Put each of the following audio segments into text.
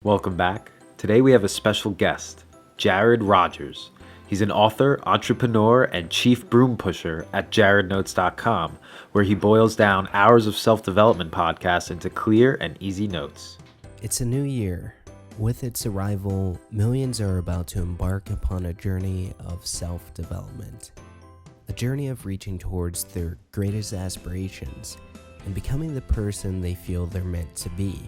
Welcome back. Today we have a special guest, Jared Rogers. He's an author, entrepreneur, and chief broom pusher at jarednotes.com, where he boils down hours of self-development podcasts into clear and easy notes. It's a new year. With its arrival, millions are about to embark upon a journey of self-development. A journey of reaching towards their greatest aspirations and becoming the person they feel they're meant to be.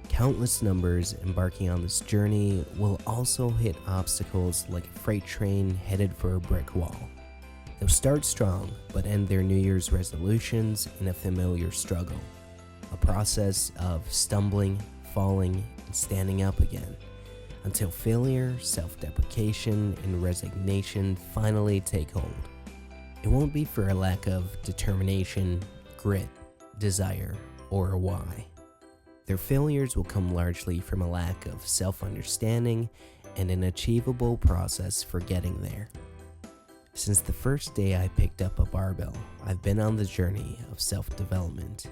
Countless numbers embarking on this journey will also hit obstacles like a freight train headed for a brick wall. They'll start strong, but end their New Year's resolutions in a familiar struggle. A process of stumbling, falling, and standing up again, until failure, self-deprecation, and resignation finally take hold. It won't be for a lack of determination, grit, desire, or a why. Their failures will come largely from a lack of self-understanding and an achievable process for getting there. Since the first day I picked up a barbell, I've been on the journey of self-development.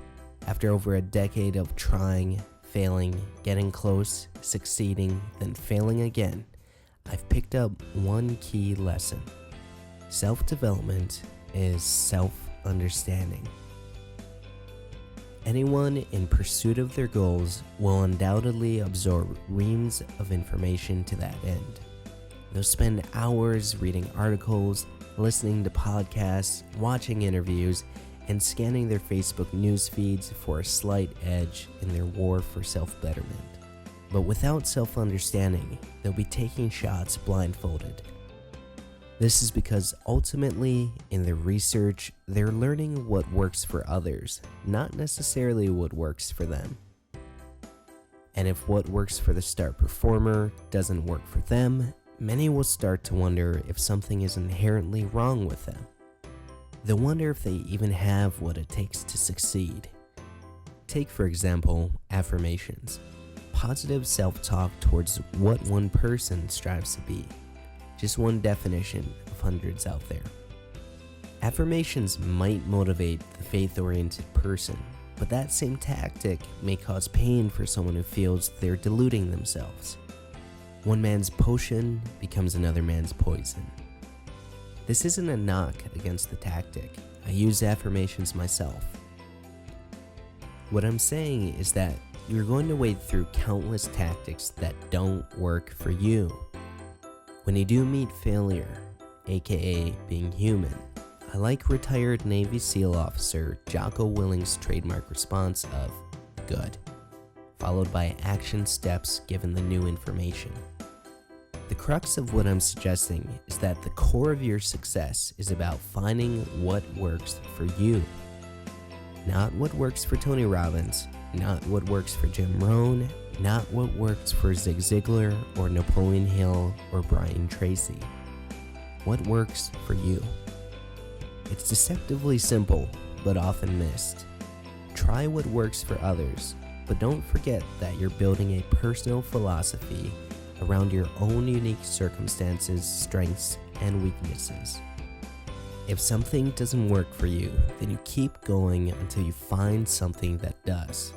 After over a decade of trying, failing, getting close, succeeding, then failing again, I've picked up one key lesson. Self-development is self-understanding. Anyone in pursuit of their goals will undoubtedly absorb reams of information to that end. They'll spend hours reading articles, listening to podcasts, watching interviews, and scanning their Facebook news feeds for a slight edge in their war for self-betterment. But without self-understanding, they'll be taking shots blindfolded. This is because ultimately, in their research, they're learning what works for others, not necessarily what works for them. And if what works for the star performer doesn't work for them, many will start to wonder if something is inherently wrong with them. They'll wonder if they even have what it takes to succeed. Take, for example, affirmations. Positive self-talk towards what one person strives to be. Just one definition of hundreds out there. Affirmations might motivate the faith-oriented person, but that same tactic may cause pain for someone who feels they're deluding themselves. One man's potion becomes another man's poison. This isn't a knock against the tactic. I use affirmations myself. What I'm saying is that you're going to wade through countless tactics that don't work for you. When you do meet failure, aka being human, I like retired Navy SEAL officer Jocko Willink's trademark response of "good," followed by action steps given the new information. The crux of what I'm suggesting is that the core of your success is about finding what works for you. Not what works for Tony Robbins, not what works for Jim Rohn, not what works for Zig Ziglar or Napoleon Hill or Brian Tracy. What works for you? It's deceptively simple, but often missed. Try what works for others, but don't forget that you're building a personal philosophy around your own unique circumstances, strengths, and weaknesses. If something doesn't work for you, then you keep going until you find something that does.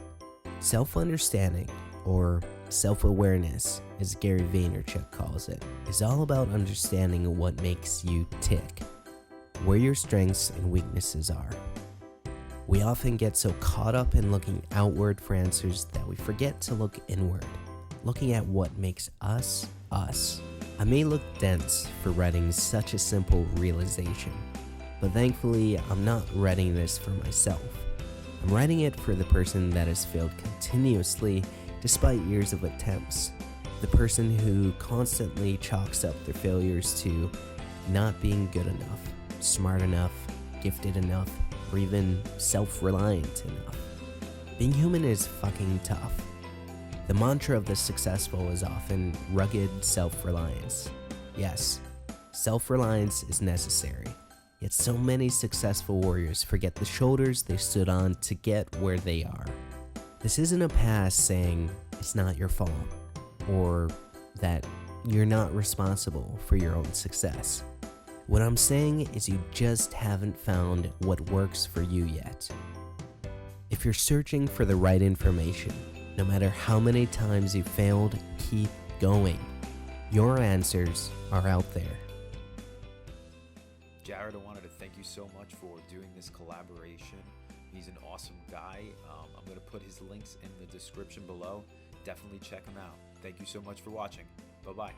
Self-understanding, or self-awareness, as Gary Vaynerchuk calls it, is all about understanding what makes you tick, where your strengths and weaknesses are. We often get so caught up in looking outward for answers that we forget to look inward, looking at what makes us, us. I may look dense for writing such a simple realization, but thankfully I'm not writing this for myself. I'm writing it for the person that has failed continuously despite years of attempts. The person who constantly chalks up their failures to not being good enough, smart enough, gifted enough, or even self-reliant enough. Being human is fucking tough. The mantra of the successful is often rugged self-reliance. Yes, self-reliance is necessary. Yet so many successful warriors forget the shoulders they stood on to get where they are. This isn't a pass saying it's not your fault, or that you're not responsible for your own success. What I'm saying is you just haven't found what works for you yet. If you're searching for the right information, No matter how many times you failed, keep going. Your answers are out there. Jared, I wanted to thank you so much for doing this collaboration. He's an awesome guy. I'm going to put his links in the description below. Definitely check him out. Thank you so much for watching. Bye-bye.